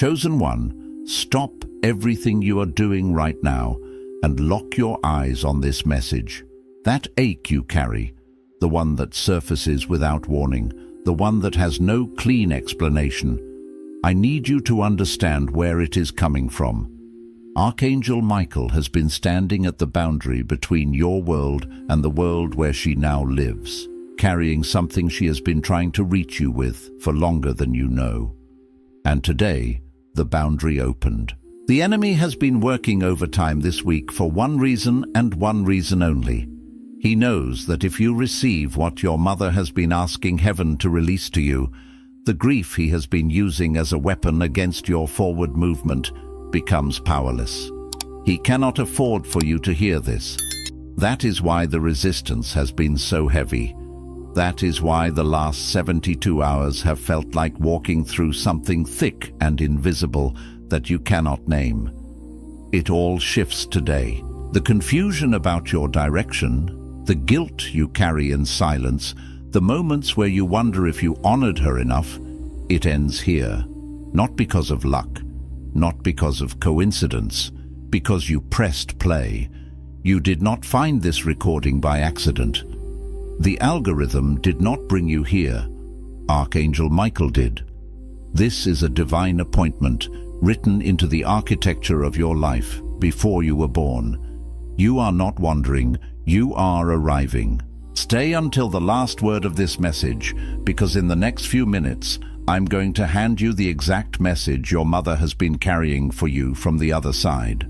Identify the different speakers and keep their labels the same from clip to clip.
Speaker 1: Chosen one, stop everything you are doing right now and lock your eyes on this message. That ache you carry, the one that surfaces without warning, the one that has no clean explanation, I need you to understand where it is coming from. Archangel Michael has been standing at the boundary between your world and the world where she now lives, carrying something she has been trying to reach you with for longer than you know. And today, the boundary opened. The enemy has been working overtime this week for one reason and one reason only. He knows that if you receive what your mother has been asking heaven to release to you, the grief he has been using as a weapon against your forward movement becomes powerless. He cannot afford for you to hear this. That is why the resistance has been so heavy. That is why the last 72 hours have felt like walking through something thick and invisible that you cannot name. It all shifts today. The confusion about your direction, the guilt you carry in silence, the moments where you wonder if you honored her enough, it ends here. Not because of luck, not because of coincidence, because you pressed play. You did not find this recording by accident. The algorithm did not bring you here. Archangel Michael did. This is a divine appointment written into the architecture of your life before you were born. You are not wandering, you are arriving. Stay until the last word of this message, because in the next few minutes, I'm going to hand you the exact message your mother has been carrying for you from the other side.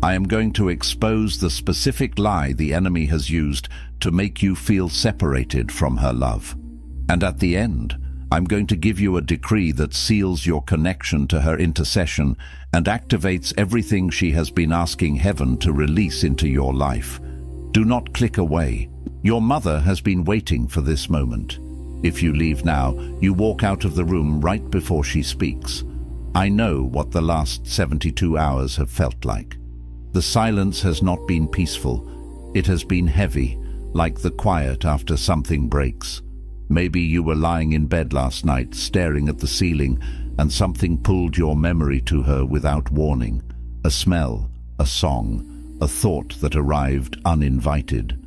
Speaker 1: I am going to expose the specific lie the enemy has used to make you feel separated from her love. And at the end, I'm going to give you a decree that seals your connection to her intercession and activates everything she has been asking heaven to release into your life. Do not click away. Your mother has been waiting for this moment. If you leave now, you walk out of the room right before she speaks. I know what the last 72 hours have felt like. The silence has not been peaceful. It has been heavy, like the quiet after something breaks. Maybe you were lying in bed last night, staring at the ceiling, and something pulled your memory to her without warning. A smell, a song, a thought that arrived uninvited.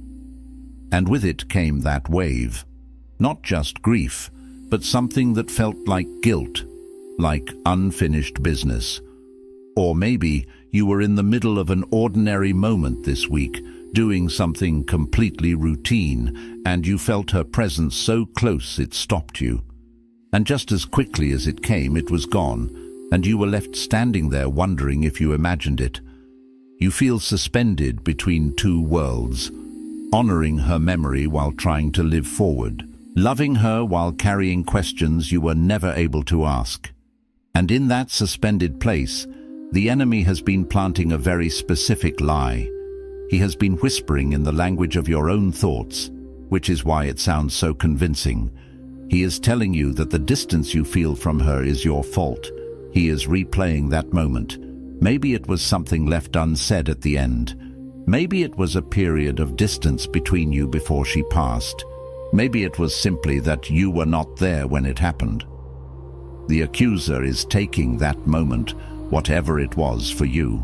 Speaker 1: And with it came that wave. Not just grief, but something that felt like guilt, like unfinished business. Or maybe you were in the middle of an ordinary moment this week, doing something completely routine, and you felt her presence so close it stopped you. And just as quickly as it came, it was gone, and you were left standing there wondering if you imagined it. You feel suspended between two worlds, honoring her memory while trying to live forward, loving her while carrying questions you were never able to ask. And in that suspended place, the enemy has been planting a very specific lie. He has been whispering in the language of your own thoughts, which is why it sounds so convincing. He is telling you that the distance you feel from her is your fault. He is replaying that moment. Maybe it was something left unsaid at the end. Maybe it was a period of distance between you before she passed. Maybe it was simply that you were not there when it happened. The accuser is taking that moment, whatever it was for you,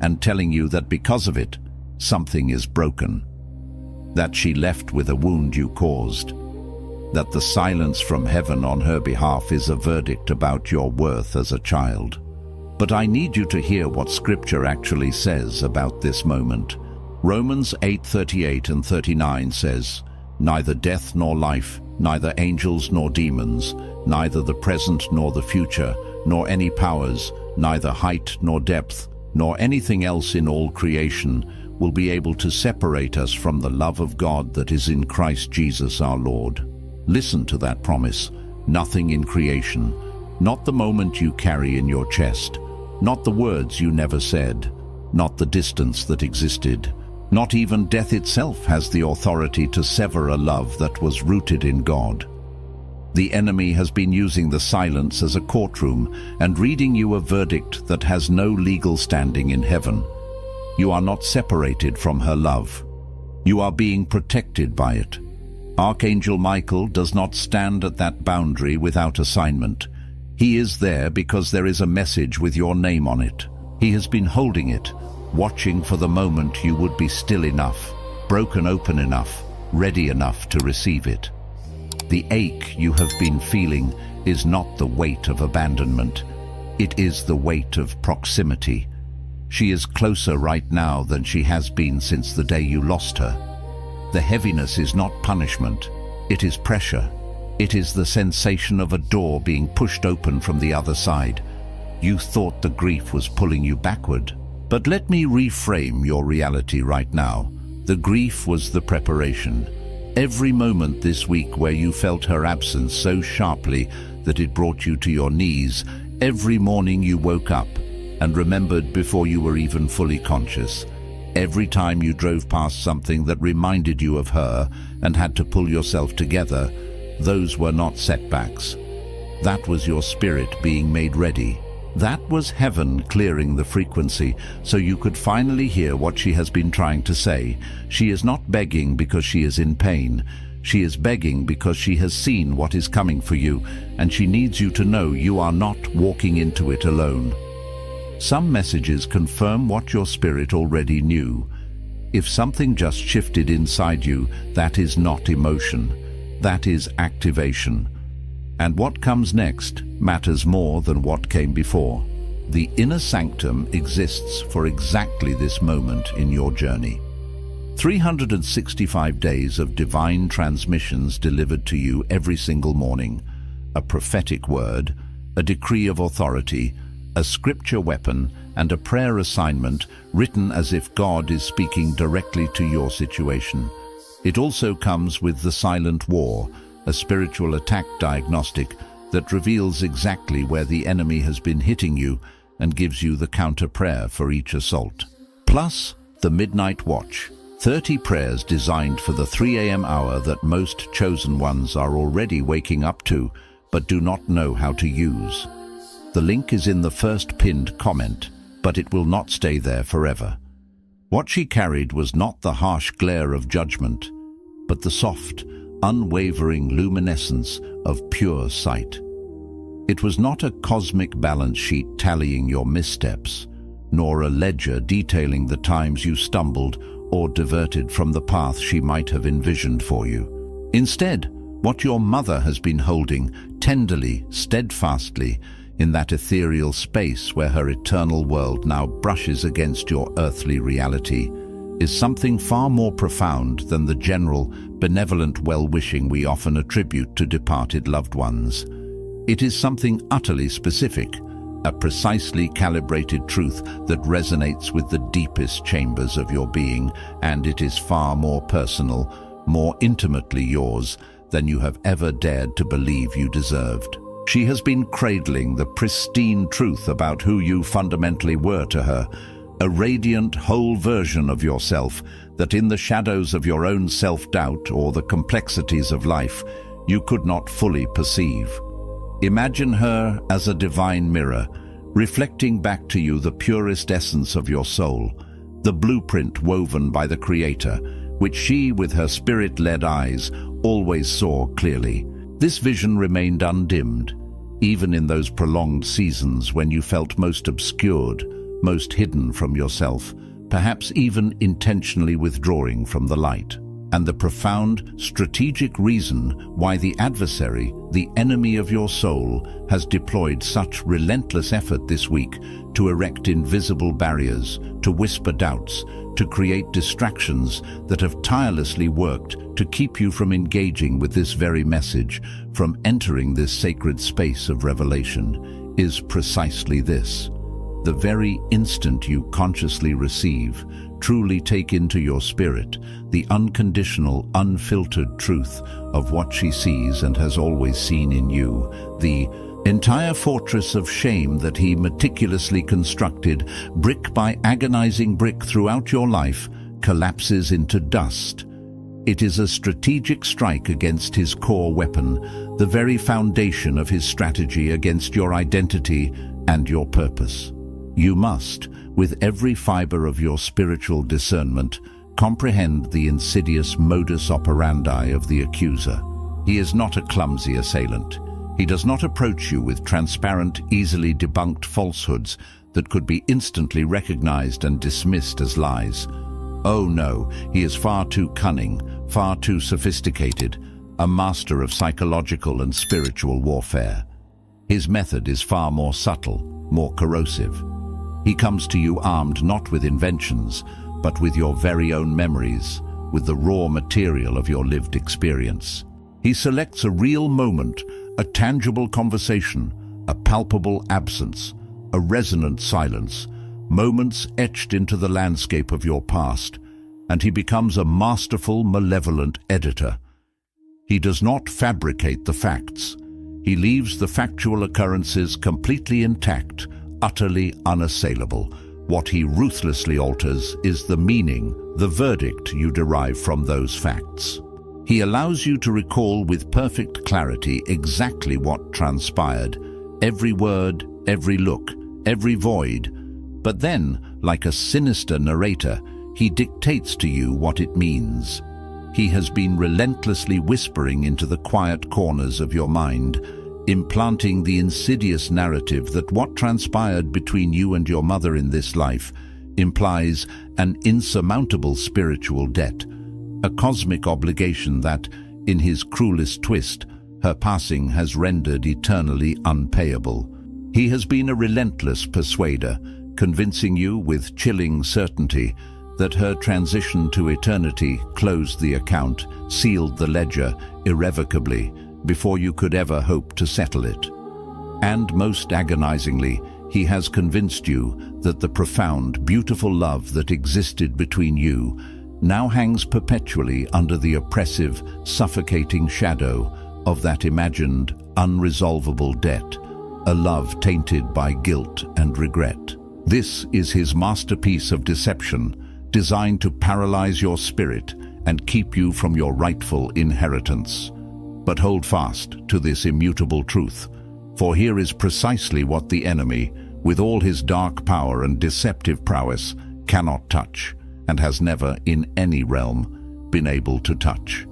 Speaker 1: and telling you that because of it, something is broken. That she left with a wound you caused. That the silence from heaven on her behalf is a verdict about your worth as a child. But I need you to hear what Scripture actually says about this moment. Romans 8:38 and 39 says, "Neither death nor life, neither angels nor demons, neither the present nor the future, nor any powers, neither height nor depth, nor anything else in all creation will be able to separate us from the love of God that is in Christ Jesus our Lord." Listen to that promise. Nothing in creation, not the moment you carry in your chest, not the words you never said, not the distance that existed, not even death itself has the authority to sever a love that was rooted in God. The enemy has been using the silence as a courtroom and reading you a verdict that has no legal standing in heaven. You are not separated from her love. You are being protected by it. Archangel Michael does not stand at that boundary without assignment. He is there because there is a message with your name on it. He has been holding it, watching for the moment you would be still enough, broken open enough, ready enough to receive it. The ache you have been feeling is not the weight of abandonment. It is the weight of proximity. She is closer right now than she has been since the day you lost her. The heaviness is not punishment. It is pressure. It is the sensation of a door being pushed open from the other side. You thought the grief was pulling you backward. But let me reframe your reality right now. The grief was the preparation. Every moment this week where you felt her absence so sharply that it brought you to your knees, every morning you woke up and remembered before you were even fully conscious. Every time you drove past something that reminded you of her and had to pull yourself together, those were not setbacks. That was your spirit being made ready. That was heaven clearing the frequency so you could finally hear what she has been trying to say. She is not begging because she is in pain. She is begging because she has seen what is coming for you, and she needs you to know you are not walking into it alone. Some messages confirm what your spirit already knew. If something just shifted inside you, that is not emotion. That is activation. And what comes next matters more than what came before. The inner sanctum exists for exactly this moment in your journey. 365 days of divine transmissions delivered to you every single morning. A prophetic word, a decree of authority, a scripture weapon, and a prayer assignment written as if God is speaking directly to your situation. It also comes with the silent war, a spiritual attack diagnostic that reveals exactly where the enemy has been hitting you and gives you the counter prayer for each assault. Plus, the Midnight Watch, 30 prayers designed for the 3 a.m. hour that most chosen ones are already waking up to, but do not know how to use. The link is in the first pinned comment, but it will not stay there forever. What she carried was not the harsh glare of judgment, but the soft, unwavering luminescence of pure sight. It was not a cosmic balance sheet tallying your missteps, nor a ledger detailing the times you stumbled or diverted from the path she might have envisioned for you. Instead, what your mother has been holding tenderly, steadfastly, in that ethereal space where her eternal world now brushes against your earthly reality, is something far more profound than the general, benevolent well-wishing we often attribute to departed loved ones. It is something utterly specific, a precisely calibrated truth that resonates with the deepest chambers of your being, and it is far more personal, more intimately yours than you have ever dared to believe you deserved. She has been cradling the pristine truth about who you fundamentally were to her, a radiant, whole version of yourself that in the shadows of your own self-doubt or the complexities of life, you could not fully perceive. Imagine her as a divine mirror, reflecting back to you the purest essence of your soul, the blueprint woven by the Creator, which she, with her spirit-led eyes, always saw clearly. This vision remained undimmed, even in those prolonged seasons when you felt most obscured, most hidden from yourself, perhaps even intentionally withdrawing from the light. And the profound, strategic reason why the adversary, the enemy of your soul, has deployed such relentless effort this week to erect invisible barriers, to whisper doubts, to create distractions that have tirelessly worked to keep you from engaging with this very message, from entering this sacred space of revelation, is precisely this. The very instant you consciously receive, truly take into your spirit the unconditional, unfiltered truth of what she sees and has always seen in you, the entire fortress of shame that he meticulously constructed, brick by agonizing brick throughout your life, collapses into dust. It is a strategic strike against his core weapon, the very foundation of his strategy against your identity and your purpose. You must, with every fiber of your spiritual discernment, comprehend the insidious modus operandi of the accuser. He is not a clumsy assailant. He does not approach you with transparent, easily debunked falsehoods that could be instantly recognized and dismissed as lies. Oh no, he is far too cunning, far too sophisticated, a master of psychological and spiritual warfare. His method is far more subtle, more corrosive. He comes to you armed not with inventions, but with your very own memories, with the raw material of your lived experience. He selects a real moment, a tangible conversation, a palpable absence, a resonant silence, moments etched into the landscape of your past, and he becomes a masterful, malevolent editor. He does not fabricate the facts. He leaves the factual occurrences completely intact, utterly unassailable. What he ruthlessly alters is the meaning, the verdict you derive from those facts. He allows you to recall with perfect clarity exactly what transpired, every word, every look, every void. But then, like a sinister narrator, he dictates to you what it means. He has been relentlessly whispering into the quiet corners of your mind, implanting the insidious narrative that what transpired between you and your mother in this life implies an insurmountable spiritual debt, a cosmic obligation that, in his cruelest twist, her passing has rendered eternally unpayable. He has been a relentless persuader, convincing you with chilling certainty that her transition to eternity closed the account, sealed the ledger irrevocably, before you could ever hope to settle it. And most agonizingly, he has convinced you that the profound, beautiful love that existed between you now hangs perpetually under the oppressive, suffocating shadow of that imagined, unresolvable debt, a love tainted by guilt and regret. This is his masterpiece of deception, designed to paralyze your spirit and keep you from your rightful inheritance. But hold fast to this immutable truth, for here is precisely what the enemy, with all his dark power and deceptive prowess, cannot touch, and has never in any realm been able to touch.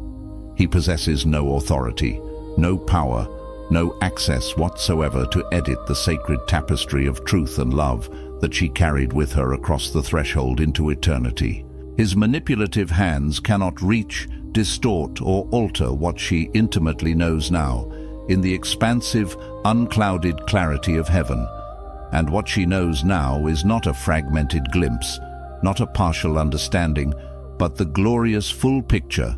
Speaker 1: He possesses no authority, no power, no access whatsoever to edit the sacred tapestry of truth and love that she carried with her across the threshold into eternity. His manipulative hands cannot reach, distort, or alter what she intimately knows now, in the expansive, unclouded clarity of heaven. And what she knows now is not a fragmented glimpse, not a partial understanding, but the glorious full picture,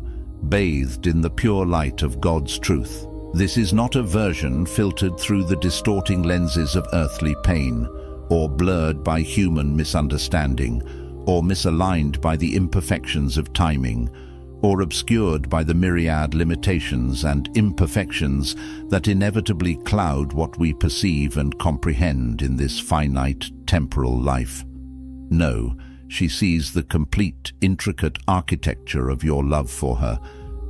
Speaker 1: bathed in the pure light of God's truth. This is not a version filtered through the distorting lenses of earthly pain, or blurred by human misunderstanding, or misaligned by the imperfections of timing, or obscured by the myriad limitations and imperfections that inevitably cloud what we perceive and comprehend in this finite, temporal life. No, she sees the complete, intricate architecture of your love for her,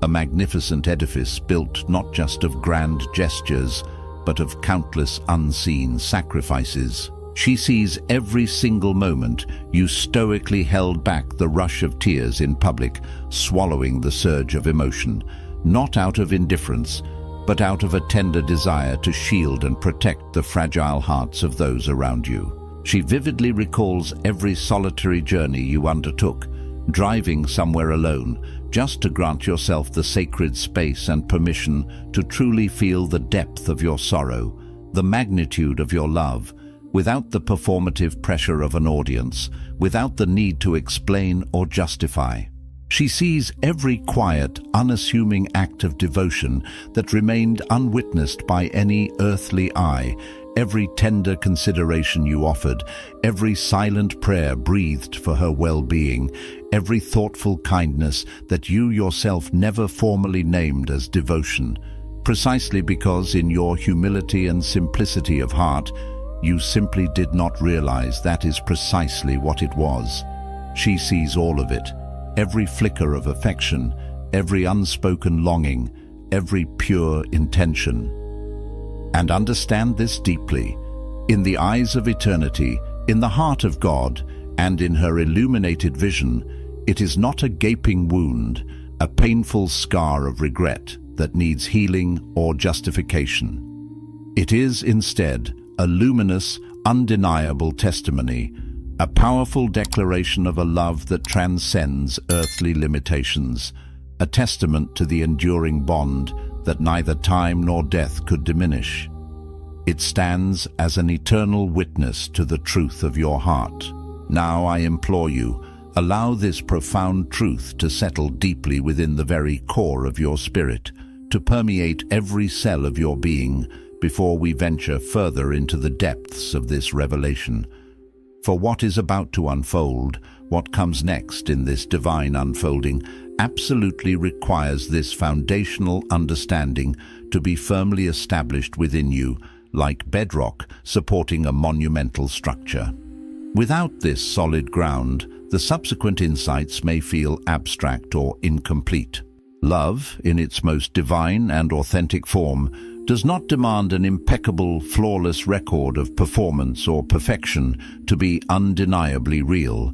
Speaker 1: a magnificent edifice built not just of grand gestures, but of countless unseen sacrifices. She sees every single moment you stoically held back the rush of tears in public, swallowing the surge of emotion, not out of indifference, but out of a tender desire to shield and protect the fragile hearts of those around you. She vividly recalls every solitary journey you undertook, driving somewhere alone, just to grant yourself the sacred space and permission to truly feel the depth of your sorrow, the magnitude of your love, without the performative pressure of an audience, without the need to explain or justify. She sees every quiet, unassuming act of devotion that remained unwitnessed by any earthly eye, every tender consideration you offered, every silent prayer breathed for her well-being, every thoughtful kindness that you yourself never formally named as devotion, precisely because in your humility and simplicity of heart, you simply did not realize that is precisely what it was. She sees all of it, every flicker of affection, every unspoken longing, every pure intention. And understand this deeply. In the eyes of eternity, in the heart of God, and in her illuminated vision, it is not a gaping wound, a painful scar of regret that needs healing or justification. It is instead a luminous, undeniable testimony, a powerful declaration of a love that transcends earthly limitations, a testament to the enduring bond that neither time nor death could diminish. It stands as an eternal witness to the truth of your heart. Now I implore you, allow this profound truth to settle deeply within the very core of your spirit, to permeate every cell of your being before we venture further into the depths of this revelation. For what is about to unfold, what comes next in this divine unfolding, absolutely requires this foundational understanding to be firmly established within you, like bedrock supporting a monumental structure. Without this solid ground, the subsequent insights may feel abstract or incomplete. Love, in its most divine and authentic form, does not demand an impeccable, flawless record of performance or perfection to be undeniably real.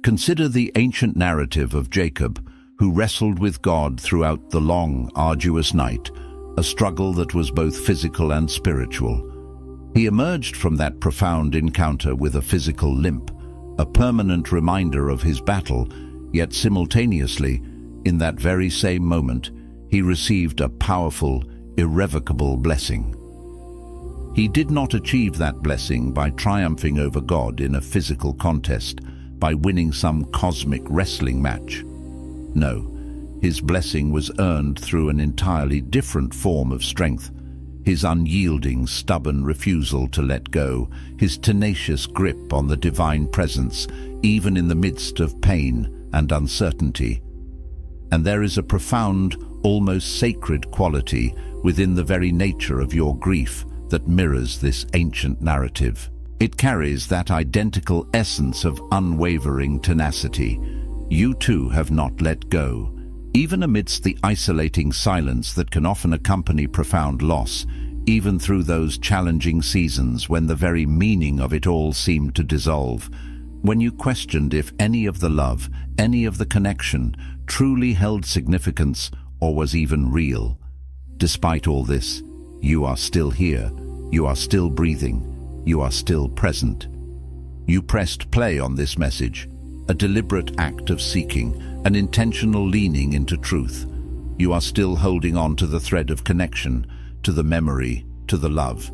Speaker 1: Consider the ancient narrative of Jacob, who wrestled with God throughout the long, arduous night, a struggle that was both physical and spiritual. He emerged from that profound encounter with a physical limp, a permanent reminder of his battle, yet simultaneously, in that very same moment, he received a powerful, irrevocable blessing. He did not achieve that blessing by triumphing over God in a physical contest, by winning some cosmic wrestling match. No, his blessing was earned through an entirely different form of strength. His unyielding, stubborn refusal to let go, his tenacious grip on the divine presence, even in the midst of pain and uncertainty. And there is a profound, almost sacred quality within the very nature of your grief that mirrors this ancient narrative. It carries that identical essence of unwavering tenacity. You too have not let go. Even amidst the isolating silence that can often accompany profound loss, even through those challenging seasons when the very meaning of it all seemed to dissolve, when you questioned if any of the love, any of the connection, truly held significance or was even real. Despite all this, you are still here, you are still breathing, you are still present. You pressed play on this message, a deliberate act of seeking, an intentional leaning into truth. You are still holding on to the thread of connection, to the memory, to the love.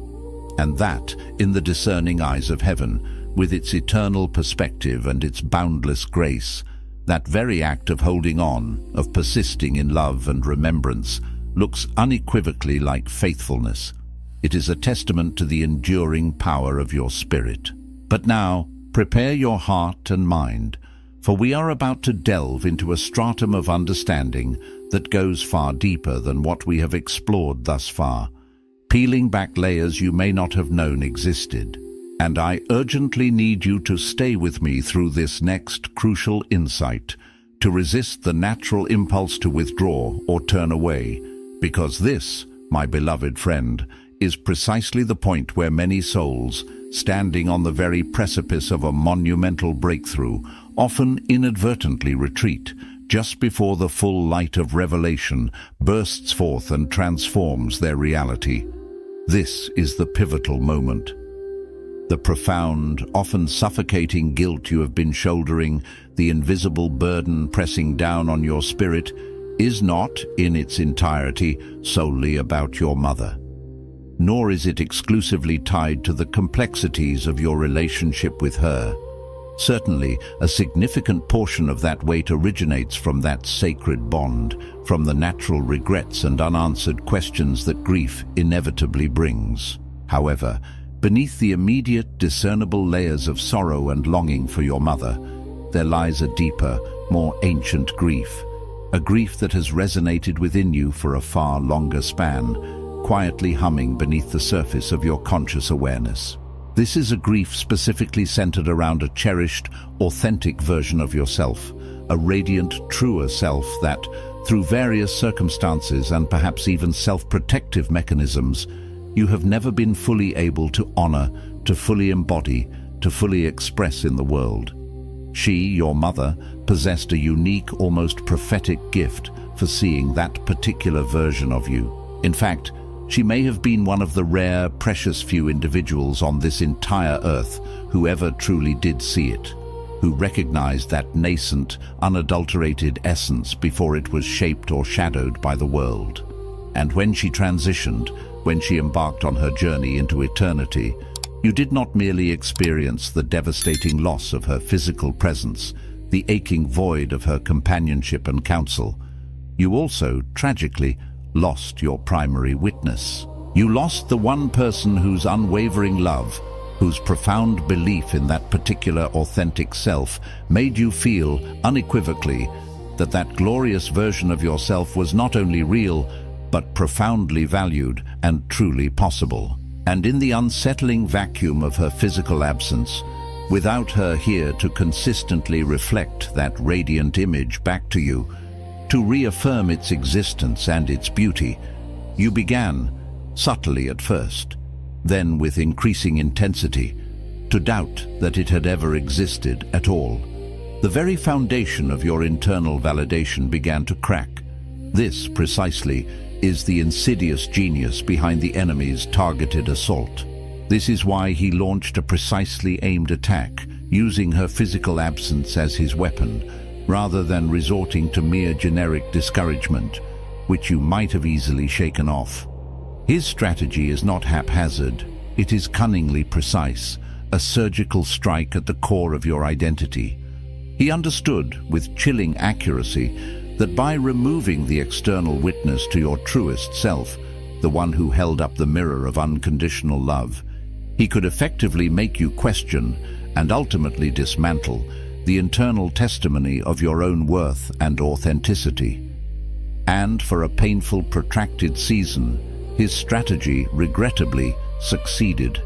Speaker 1: And that, in the discerning eyes of heaven, with its eternal perspective and its boundless grace, that very act of holding on, of persisting in love and remembrance, looks unequivocally like faithfulness. It is a testament to the enduring power of your spirit. But now, prepare your heart and mind, for we are about to delve into a stratum of understanding that goes far deeper than what we have explored thus far, peeling back layers you may not have known existed. And I urgently need you to stay with me through this next crucial insight, to resist the natural impulse to withdraw or turn away, because this, my beloved friend, is precisely the point where many souls, standing on the very precipice of a monumental breakthrough, often inadvertently retreat, just before the full light of revelation bursts forth and transforms their reality. This is the pivotal moment. The profound, often suffocating guilt you have been shouldering, the invisible burden pressing down on your spirit, is not, in its entirety, solely about your mother. Nor is it exclusively tied to the complexities of your relationship with her. Certainly, a significant portion of that weight originates from that sacred bond, from the natural regrets and unanswered questions that grief inevitably brings. However, beneath the immediate, discernible layers of sorrow and longing for your mother, there lies a deeper, more ancient grief, a grief that has resonated within you for a far longer span, quietly humming beneath the surface of your conscious awareness. This is a grief specifically centered around a cherished, authentic version of yourself, a radiant, truer self that, through various circumstances and perhaps even self-protective mechanisms, you have never been fully able to honor, to fully embody, to fully express in the world. She, your mother, possessed a unique, almost prophetic gift for seeing that particular version of you. In fact, She may have been one of the rare, precious few individuals on this entire earth who ever truly did see it, who recognized that nascent, unadulterated essence before it was shaped or shadowed by the world. And when she transitioned, when she embarked on her journey into eternity, you did not merely experience the devastating loss of her physical presence, the aching void of her companionship and counsel. You also, tragically, lost your primary witness. You lost the one person whose unwavering love, whose profound belief in that particular authentic self made you feel unequivocally that that glorious version of yourself was not only real, but profoundly valued and truly possible. And in the unsettling vacuum of her physical absence, without her here to consistently reflect that radiant image back to you, to reaffirm its existence and its beauty, you began, subtly at first, then with increasing intensity, to doubt that it had ever existed at all. The very foundation of your internal validation began to crack. This, precisely, is the insidious genius behind the enemy's targeted assault. This is why he launched a precisely aimed attack, using her physical absence as his weapon, rather than resorting to mere generic discouragement, which you might have easily shaken off. His strategy is not haphazard, it is cunningly precise, a surgical strike at the core of your identity. He understood, with chilling accuracy, that by removing the external witness to your truest self, the one who held up the mirror of unconditional love, he could effectively make you question, and ultimately dismantle, the internal testimony of your own worth and authenticity. And for a painful, protracted season, his strategy, regrettably, succeeded.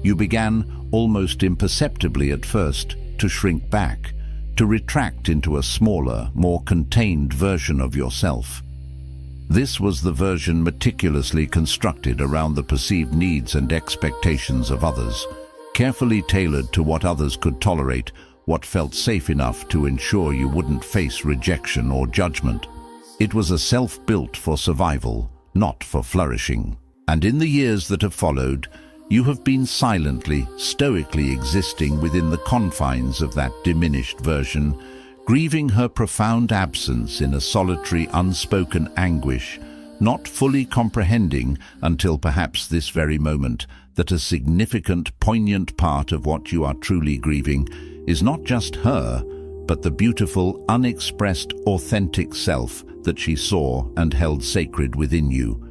Speaker 1: You began, almost imperceptibly at first, to shrink back, to retract into a smaller, more contained version of yourself. This was the version meticulously constructed around the perceived needs and expectations of others, carefully tailored to what others could tolerate, what felt safe enough to ensure you wouldn't face rejection or judgment. It was a self built for survival, not for flourishing. And in the years that have followed, you have been silently, stoically existing within the confines of that diminished version, grieving her profound absence in a solitary, unspoken anguish, not fully comprehending until perhaps this very moment that a significant, poignant part of what you are truly grieving is not just her, but the beautiful, unexpressed, authentic self that she saw and held sacred within you.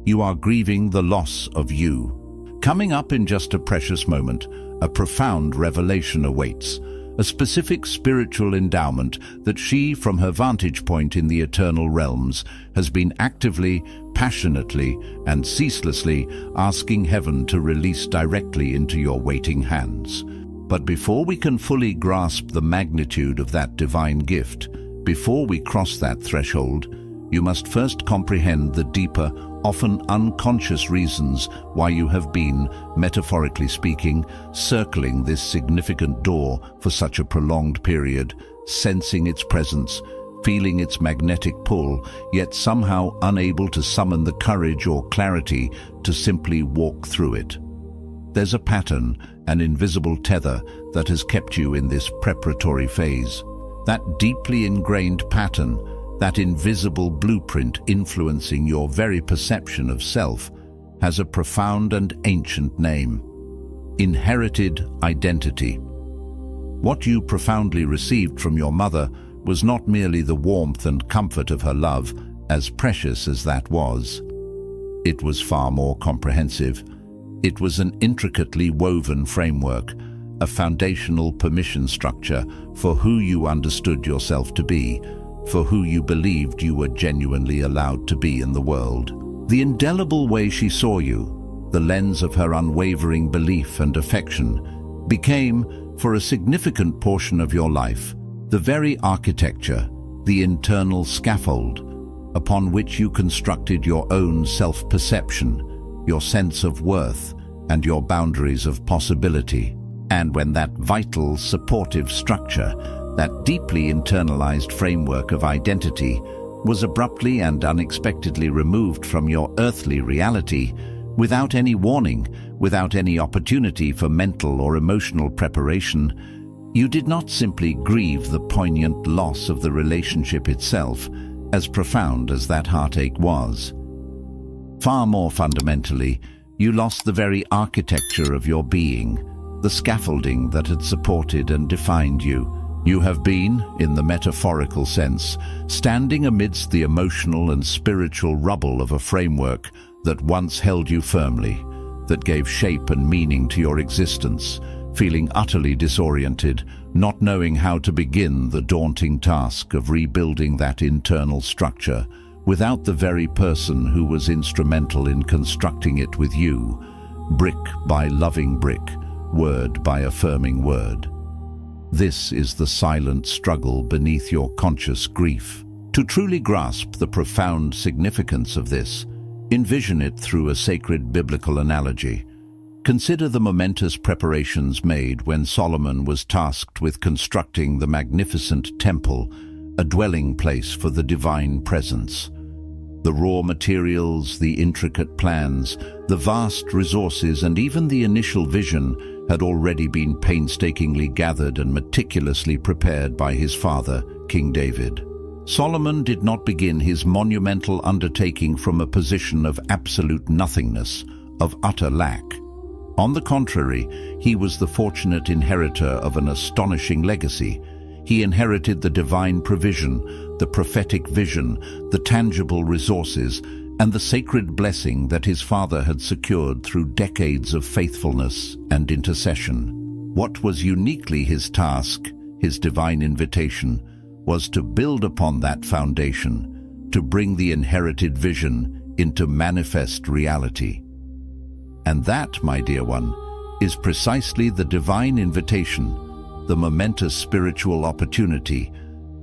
Speaker 1: You are grieving the loss of you. Coming up in just a precious moment, a profound revelation awaits, a specific spiritual endowment that she, from her vantage point in the eternal realms, has been actively, passionately, and ceaselessly asking heaven to release directly into your waiting hands. But before we can fully grasp the magnitude of that divine gift, before we cross that threshold, you must first comprehend the deeper, often unconscious reasons why you have been, metaphorically speaking, circling this significant door for such a prolonged period, sensing its presence, feeling its magnetic pull, yet somehow unable to summon the courage or clarity to simply walk through it. There's a pattern, an invisible tether that has kept you in this preparatory phase. That deeply ingrained pattern, that invisible blueprint influencing your very perception of self, has a profound and ancient name: inherited identity. What you profoundly received from your mother was not merely the warmth and comfort of her love, as precious as that was. It was far more comprehensive. It was an intricately woven framework, a foundational permission structure for who you understood yourself to be, for who you believed you were genuinely allowed to be in the world. The indelible way she saw you, the lens of her unwavering belief and affection, became, for a significant portion of your life, the very architecture, the internal scaffold, upon which you constructed your own self-perception, your sense of worth, and your boundaries of possibility. And when that vital, supportive structure, that deeply internalized framework of identity, was abruptly and unexpectedly removed from your earthly reality, without any warning, without any opportunity for mental or emotional preparation, you did not simply grieve the poignant loss of the relationship itself, as profound as that heartache was. Far more fundamentally, you lost the very architecture of your being, the scaffolding that had supported and defined you. You have been, in the metaphorical sense, standing amidst the emotional and spiritual rubble of a framework that once held you firmly, that gave shape and meaning to your existence, feeling utterly disoriented, not knowing how to begin the daunting task of rebuilding that internal structure, without the very person who was instrumental in constructing it with you, brick by loving brick, word by affirming word. This is the silent struggle beneath your conscious grief. To truly grasp the profound significance of this, envision it through a sacred biblical analogy. Consider the momentous preparations made when Solomon was tasked with constructing the magnificent temple, a dwelling place for the divine presence. The raw materials, the intricate plans, the vast resources, and even the initial vision had already been painstakingly gathered and meticulously prepared by his father, King David. Solomon did not begin his monumental undertaking from a position of absolute nothingness, of utter lack. On the contrary, he was the fortunate inheritor of an astonishing legacy. He inherited the divine provision, the prophetic vision, the tangible resources, and the sacred blessing that his father had secured through decades of faithfulness and intercession. What was uniquely his task, his divine invitation, was to build upon that foundation, to bring the inherited vision into manifest reality. And that, my dear one, is precisely the divine invitation, the momentous spiritual opportunity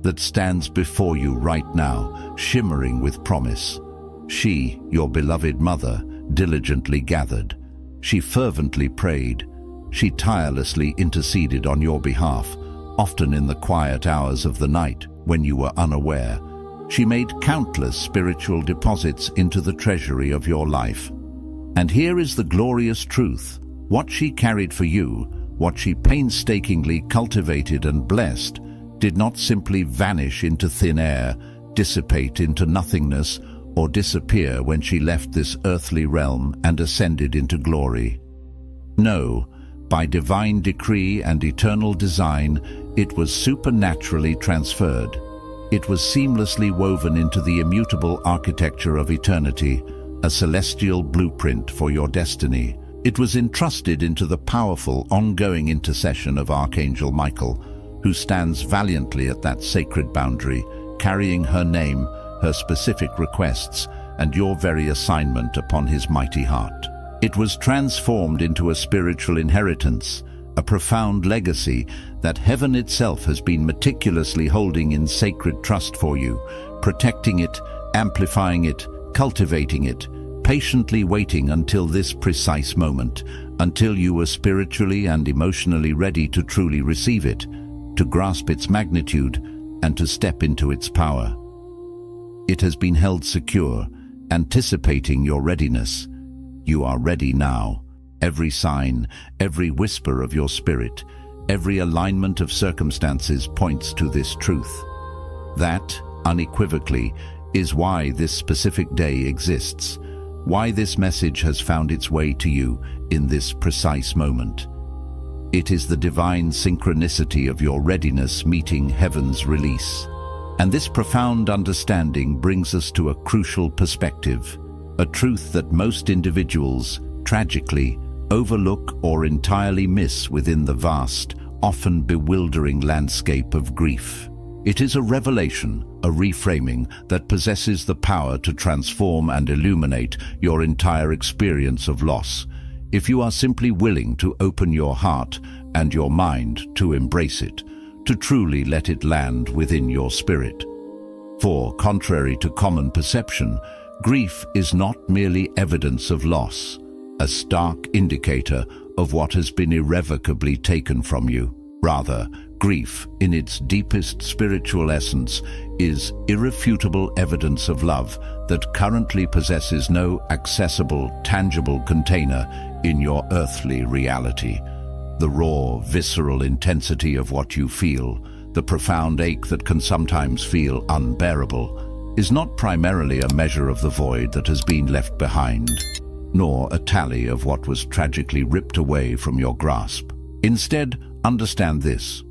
Speaker 1: that stands before you right now, shimmering with promise. She, your beloved mother, diligently gathered. She fervently prayed. She tirelessly interceded on your behalf, often in the quiet hours of the night when you were unaware. She made countless spiritual deposits into the treasury of your life. And here is the glorious truth. What she carried for you, what she painstakingly cultivated and blessed, did not simply vanish into thin air, dissipate into nothingness, or disappear when she left this earthly realm and ascended into glory. No, by divine decree and eternal design, it was supernaturally transferred. It was seamlessly woven into the immutable architecture of eternity, a celestial blueprint for your destiny. It was entrusted into the powerful, ongoing intercession of Archangel Michael, who stands valiantly at that sacred boundary, carrying her name, her specific requests, and your very assignment upon his mighty heart. It was transformed into a spiritual inheritance, a profound legacy that heaven itself has been meticulously holding in sacred trust for you, protecting it, amplifying it, cultivating it, patiently waiting until this precise moment, until you were spiritually and emotionally ready to truly receive it, to grasp its magnitude, and to step into its power. It has been held secure, anticipating your readiness. You are ready now. Every sign, every whisper of your spirit, every alignment of circumstances points to this truth. That, unequivocally, is why this specific day exists, why this message has found its way to you in this precise moment. It is the divine synchronicity of your readiness meeting heaven's release. And this profound understanding brings us to a crucial perspective, a truth that most individuals, tragically, overlook or entirely miss within the vast, often bewildering landscape of grief. It is a revelation, a reframing that possesses the power to transform and illuminate your entire experience of loss, if you are simply willing to open your heart and your mind to embrace it, to truly let it land within your spirit. For, contrary to common perception, grief is not merely evidence of loss, a stark indicator of what has been irrevocably taken from you. Rather, Grief, in its deepest spiritual essence, is irrefutable evidence of love that currently possesses no accessible, tangible container in your earthly reality. The raw, visceral intensity of what you feel, the profound ache that can sometimes feel unbearable, is not primarily a measure of the void that has been left behind, nor a tally of what was tragically ripped away from your grasp. Instead, understand this.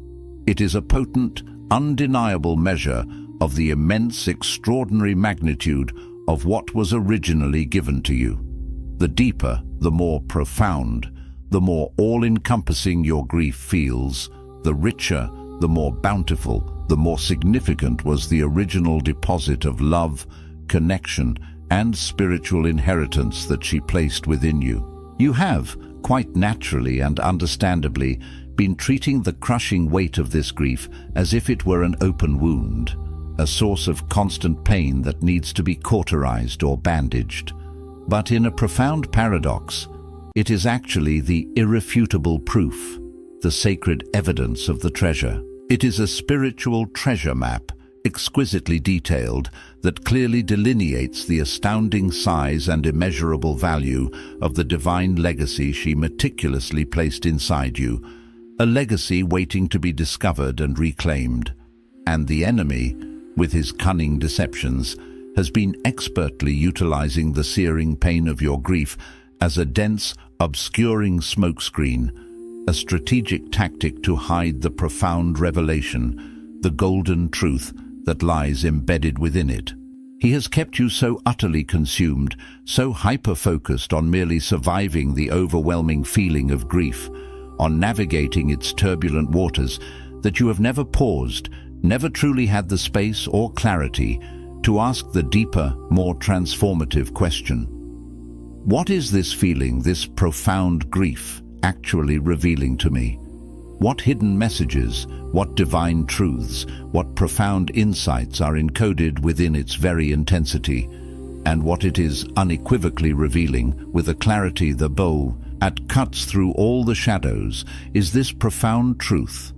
Speaker 1: It is a potent, undeniable measure of the immense, extraordinary magnitude of what was originally given to you. The deeper, the more profound, the more all-encompassing your grief feels, the richer, the more bountiful, the more significant was the original deposit of love, connection, and spiritual inheritance that she placed within you. You have, quite naturally and understandably, been treating the crushing weight of this grief as if it were an open wound, a source of constant pain that needs to be cauterized or bandaged. But in a profound paradox, it is actually the irrefutable proof, the sacred evidence of the treasure. It is a spiritual treasure map, exquisitely detailed, that clearly delineates the astounding size and immeasurable value of the divine legacy she meticulously placed inside you, a legacy waiting to be discovered and reclaimed. And the enemy, with his cunning deceptions, has been expertly utilizing the searing pain of your grief as a dense, obscuring smokescreen, a strategic tactic to hide the profound revelation, the golden truth that lies embedded within it. He has kept you so utterly consumed, so hyper-focused on merely surviving the overwhelming feeling of grief, on navigating its turbulent waters, that you have never paused, never truly had the space or clarity to ask the deeper, more transformative question. What is this feeling, this profound grief, actually revealing to me? What hidden messages, what divine truths, what profound insights are encoded within its very intensity? And what it is unequivocally revealing, with a clarity the bow that cuts through all the shadows, is this profound truth.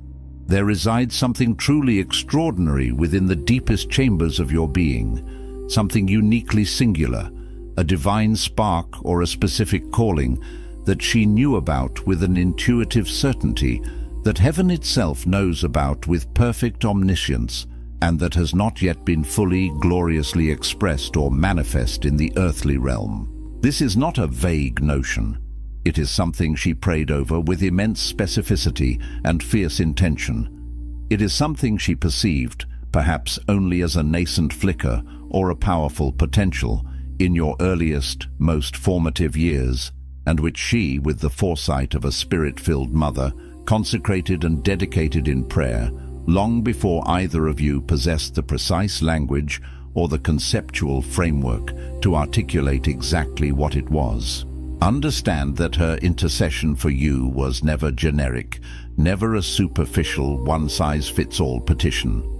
Speaker 1: There resides something truly extraordinary within the deepest chambers of your being, something uniquely singular, a divine spark or a specific calling that she knew about with an intuitive certainty that heaven itself knows about with perfect omniscience, and that has not yet been fully, gloriously expressed or manifest in the earthly realm. This is not a vague notion. It is something she prayed over with immense specificity and fierce intention. It is something she perceived, perhaps only as a nascent flicker or a powerful potential, in your earliest, most formative years, and which she, with the foresight of a spirit-filled mother, consecrated and dedicated in prayer, long before either of you possessed the precise language or the conceptual framework to articulate exactly what it was. Understand that her intercession for you was never generic, never a superficial, one-size-fits-all petition.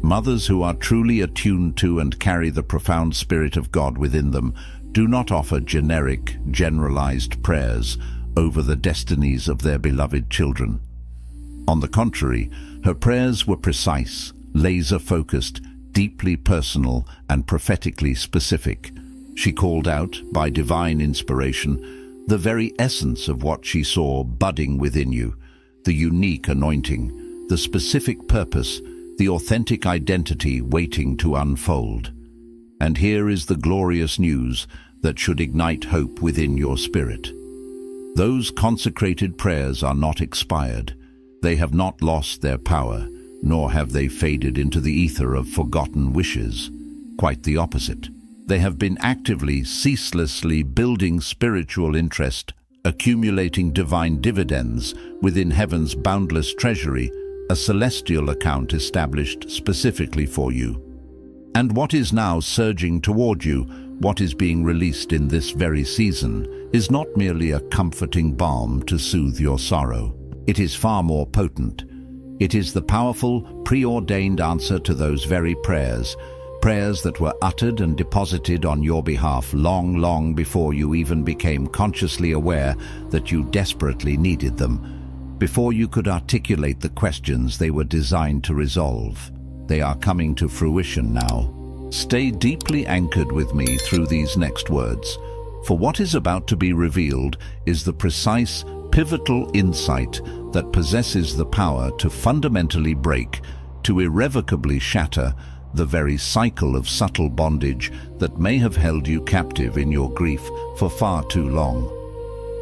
Speaker 1: Mothers who are truly attuned to and carry the profound Spirit of God within them do not offer generic, generalized prayers over the destinies of their beloved children. On the contrary, her prayers were precise, laser-focused, deeply personal, and prophetically specific. She called out, by divine inspiration, the very essence of what she saw budding within you, the unique anointing, the specific purpose, the authentic identity waiting to unfold. And here is the glorious news that should ignite hope within your spirit. Those consecrated prayers are not expired. They have not lost their power, nor have they faded into the ether of forgotten wishes. Quite the opposite. They have been actively, ceaselessly building spiritual interest, accumulating divine dividends within heaven's boundless treasury, a celestial account established specifically for you. And what is now surging toward you, what is being released in this very season, is not merely a comforting balm to soothe your sorrow. It is far more potent. It is the powerful, preordained answer to those very prayers, prayers that were uttered and deposited on your behalf long, long before you even became consciously aware that you desperately needed them. before you could articulate the questions they were designed to resolve. They are coming to fruition now. Stay deeply anchored with me through these next words, for what is about to be revealed is the precise, pivotal insight that possesses the power to fundamentally break, to irrevocably shatter, the very cycle of subtle bondage that may have held you captive in your grief for far too long.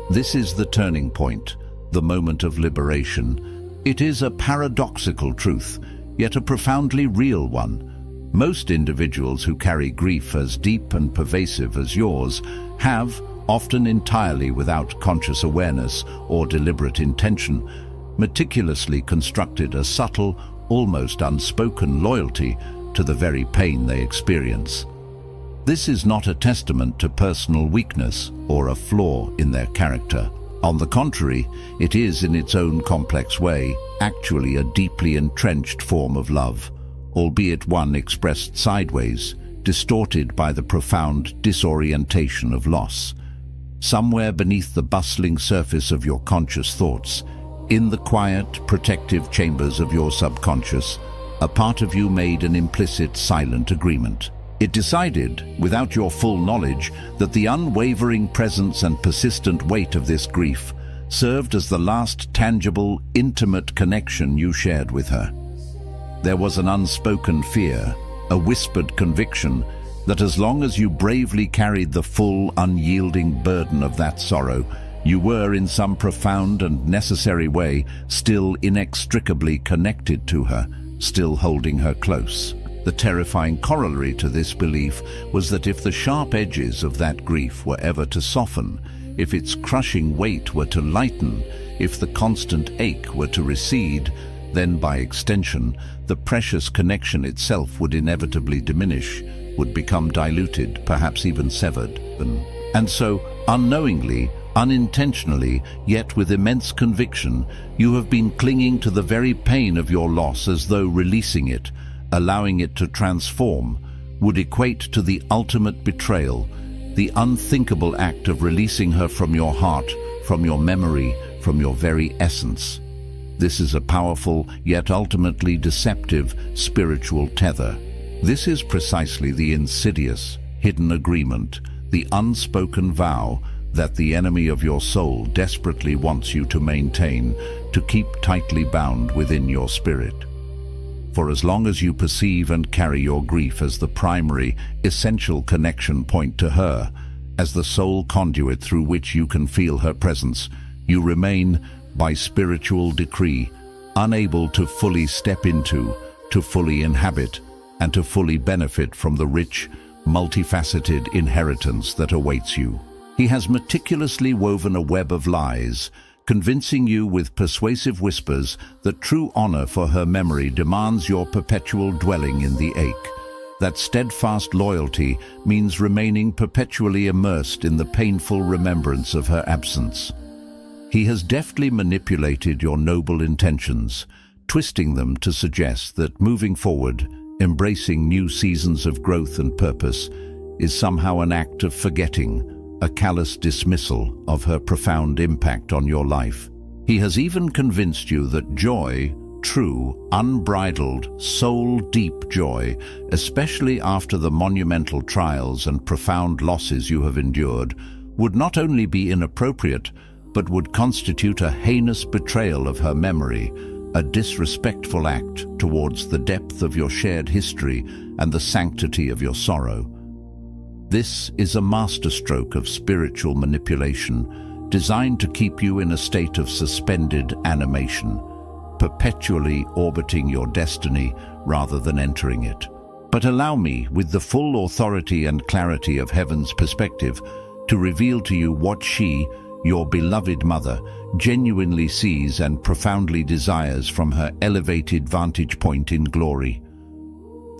Speaker 1: This is the turning point, the moment of liberation. It is a paradoxical truth, yet a profoundly real one. Most individuals who carry grief as deep and pervasive as yours have, often entirely without conscious awareness or deliberate intention, meticulously constructed a subtle, almost unspoken loyalty to the very pain they experience. This is not a testament to personal weakness or a flaw in their character. On the contrary, it is, in its own complex way, actually a deeply entrenched form of love, albeit one expressed sideways, distorted by the profound disorientation of loss. Somewhere beneath the bustling surface of your conscious thoughts, in the quiet, protective chambers of your subconscious, a part of you made an implicit, silent agreement. It decided, without your full knowledge, that the unwavering presence and persistent weight of this grief served as the last tangible, intimate connection you shared with her. There was an unspoken fear, a whispered conviction, that as long as you bravely carried the full, unyielding burden of that sorrow, you were, in some profound and necessary way, still inextricably connected to her, still holding her close. The terrifying corollary to this belief was that if the sharp edges of that grief were ever to soften, if its crushing weight were to lighten, if the constant ache were to recede, then by extension, the precious connection itself would inevitably diminish, would become diluted, perhaps even severed. And so, unknowingly, unintentionally, yet with immense conviction, you have been clinging to the very pain of your loss as though releasing it, allowing it to transform, would equate to the ultimate betrayal, the unthinkable act of releasing her from your heart, from your memory, from your very essence. This is a powerful, yet ultimately deceptive, spiritual tether. This is precisely the insidious, hidden agreement, the unspoken vow that the enemy of your soul desperately wants you to maintain, to keep tightly bound within your spirit. For as long as you perceive and carry your grief as the primary, essential connection point to her, as the sole conduit through which you can feel her presence, you remain, by spiritual decree, unable to fully step into, to fully inhabit, and to fully benefit from the rich, multifaceted inheritance that awaits you. He has meticulously woven a web of lies, convincing you with persuasive whispers that true honor for her memory demands your perpetual dwelling in the ache, that steadfast loyalty means remaining perpetually immersed in the painful remembrance of her absence. He has deftly manipulated your noble intentions, twisting them to suggest that moving forward, embracing new seasons of growth and purpose, is somehow an act of forgetting, a callous dismissal of her profound impact on your life. He has even convinced you that joy, true, unbridled, soul-deep joy, especially after the monumental trials and profound losses you have endured, would not only be inappropriate, but would constitute a heinous betrayal of her memory, a disrespectful act towards the depth of your shared history and the sanctity of your sorrow. This is a masterstroke of spiritual manipulation, designed to keep you in a state of suspended animation, perpetually orbiting your destiny rather than entering it. But allow me, with the full authority and clarity of heaven's perspective, to reveal to you what she, your beloved mother, genuinely sees and profoundly desires from her elevated vantage point in glory.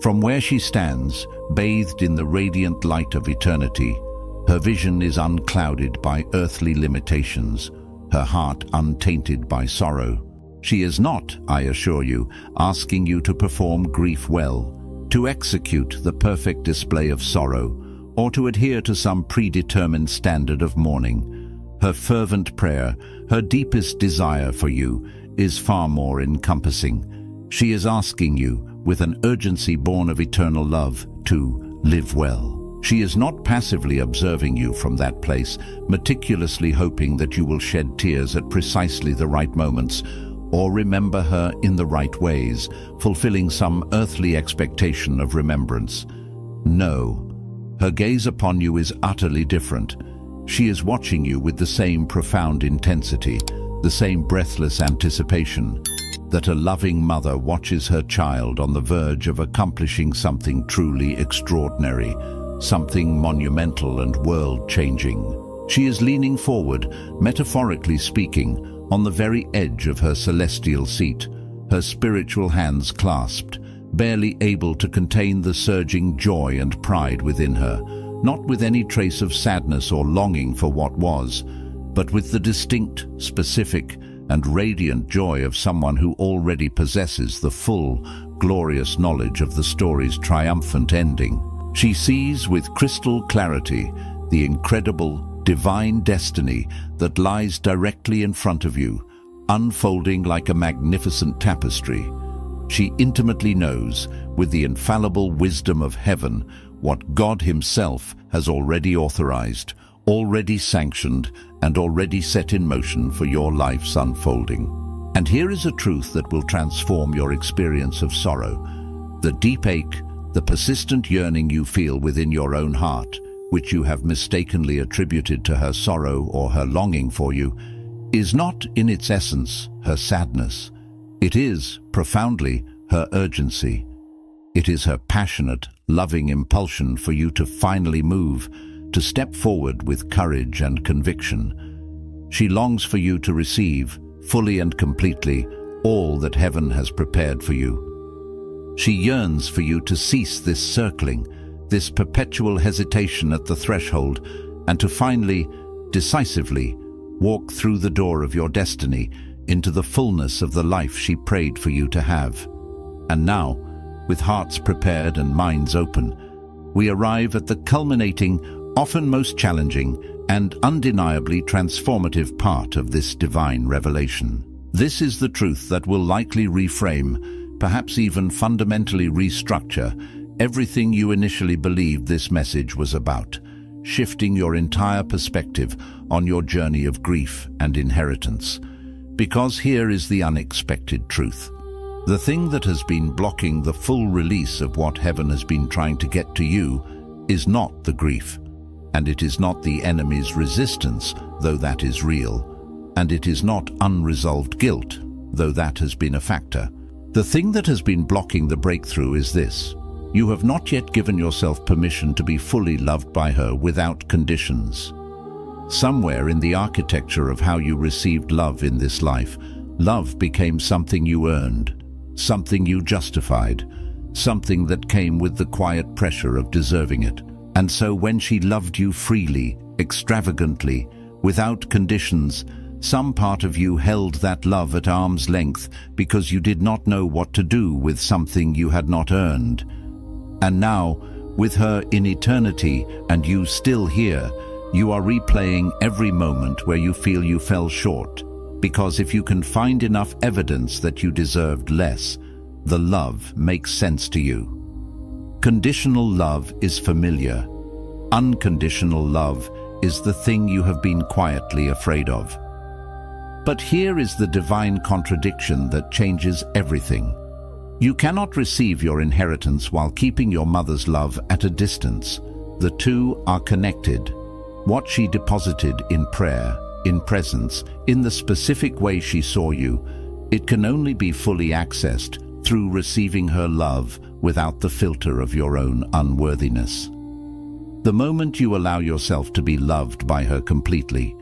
Speaker 1: From where she stands, bathed in the radiant light of eternity, her vision is unclouded by earthly limitations, her heart untainted by sorrow. She is not, I assure you, asking you to perform grief well, to execute the perfect display of sorrow, or to adhere to some predetermined standard of mourning. Her fervent prayer, her deepest desire for you, is far more encompassing. She is asking you, with an urgency born of eternal love, to live well. She is not passively observing you from that place, meticulously hoping that you will shed tears at precisely the right moments, or remember her in the right ways, fulfilling some earthly expectation of remembrance. No, her gaze upon you is utterly different. She is watching you with the same profound intensity, the same breathless anticipation that a loving mother watches her child on the verge of accomplishing something truly extraordinary, something monumental and world-changing. She is leaning forward, metaphorically speaking, on the very edge of her celestial seat, her spiritual hands clasped, barely able to contain the surging joy and pride within her, not with any trace of sadness or longing for what was, but with the distinct, specific, and radiant joy of someone who already possesses the full, glorious knowledge of the story's triumphant ending. She sees with crystal clarity the incredible, divine destiny that lies directly in front of you, unfolding like a magnificent tapestry. She intimately knows, with the infallible wisdom of heaven, what God Himself has already authorized, already sanctioned, and already set in motion for your life's unfolding. And here is a truth that will transform your experience of sorrow. The deep ache, the persistent yearning you feel within your own heart, which you have mistakenly attributed to her sorrow or her longing for you, is not in its essence her sadness. It is, profoundly, her urgency. It is her passionate, loving impulsion for you to finally move, to step forward with courage and conviction. She longs for you to receive, fully and completely, all that heaven has prepared for you. She yearns for you to cease this circling, this perpetual hesitation at the threshold, and to finally, decisively, walk through the door of your destiny into the fullness of the life she prayed for you to have. And now, with hearts prepared and minds open, we arrive at the culminating, often most challenging, and undeniably transformative part of this divine revelation. This is the truth that will likely reframe, perhaps even fundamentally restructure, everything you initially believed this message was about, shifting your entire perspective on your journey of grief and inheritance. Because here is the unexpected truth. The thing that has been blocking the full release of what heaven has been trying to get to you is not the grief, and it is not the enemy's resistance, though that is real, and it is not unresolved guilt, though that has been a factor. The thing that has been blocking the breakthrough is this: you have not yet given yourself permission to be fully loved by her without conditions. Somewhere in the architecture of how you received love in this life, love became something you earned, something you justified, something that came with the quiet pressure of deserving it. And so when she loved you freely, extravagantly, without conditions, some part of you held that love at arm's length because you did not know what to do with something you had not earned. And now, with her in eternity and you still here, you are replaying every moment where you feel you fell short, because if you can find enough evidence that you deserved less, the love makes sense to you. Conditional love is familiar. Unconditional love is the thing you have been quietly afraid of. But here is the divine contradiction that changes everything. You cannot receive your inheritance while keeping your mother's love at a distance. The two are connected. What she deposited in prayer, in presence, in the specific way she saw you, it can only be fully accessed through receiving her love without the filter of your own unworthiness. The moment you allow yourself to be loved by her completely,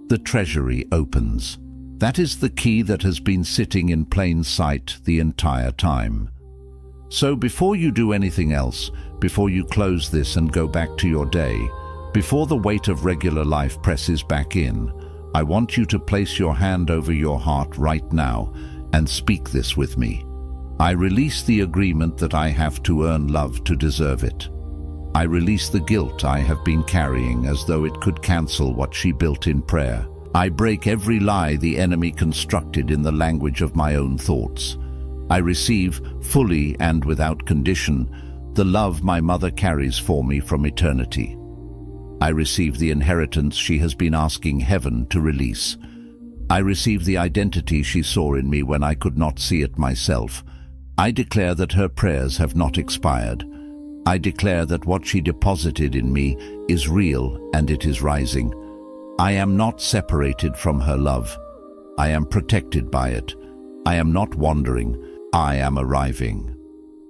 Speaker 1: the treasury opens. That is the key that has been sitting in plain sight the entire time. So before you do anything else, before you close this and go back to your day, before the weight of regular life presses back in, I want you to place your hand over your heart right now and speak this with me. I release the agreement that I have to earn love to deserve it. I release the guilt I have been carrying as though it could cancel what she built in prayer. I break every lie the enemy constructed in the language of my own thoughts. I receive fully and without condition the love my mother carries for me from eternity. I receive the inheritance she has been asking heaven to release. I receive the identity she saw in me when I could not see it myself. I declare that her prayers have not expired. I declare that what she deposited in me is real and it is rising. I am not separated from her love. I am protected by it. I am not wandering. I am arriving.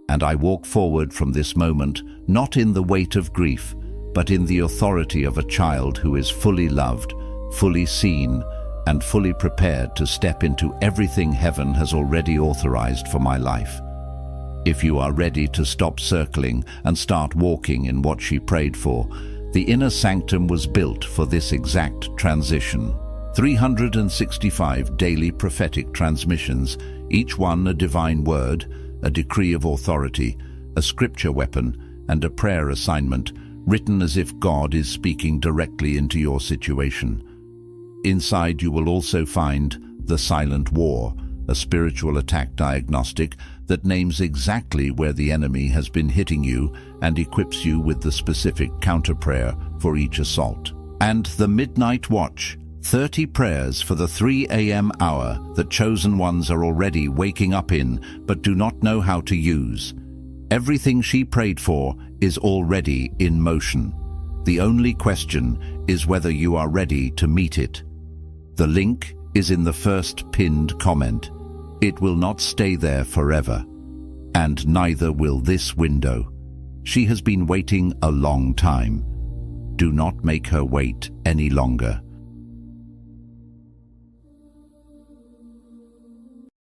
Speaker 1: And I walk forward from this moment, not in the weight of grief, but in the authority of a child who is fully loved, fully seen, and fully prepared to step into everything heaven has already authorized for my life. If you are ready to stop circling and start walking in what she prayed for, the inner sanctum was built for this exact transition. 365 daily prophetic transmissions, each one a divine word, a decree of authority, a scripture weapon, and a prayer assignment, written as if God is speaking directly into your situation. Inside you will also find the Silent War, a spiritual attack diagnostic that names exactly where the enemy has been hitting you and equips you with the specific counter-prayer for each assault. And the Midnight Watch, 30 prayers for the 3 a.m. hour that chosen ones are already waking up in but do not know how to use. Everything she prayed for is already in motion. The only question is whether you are ready to meet it. The link is in the first pinned comment. It will not stay there forever, and neither will this window. She has been waiting a long time. Do not make her wait any longer.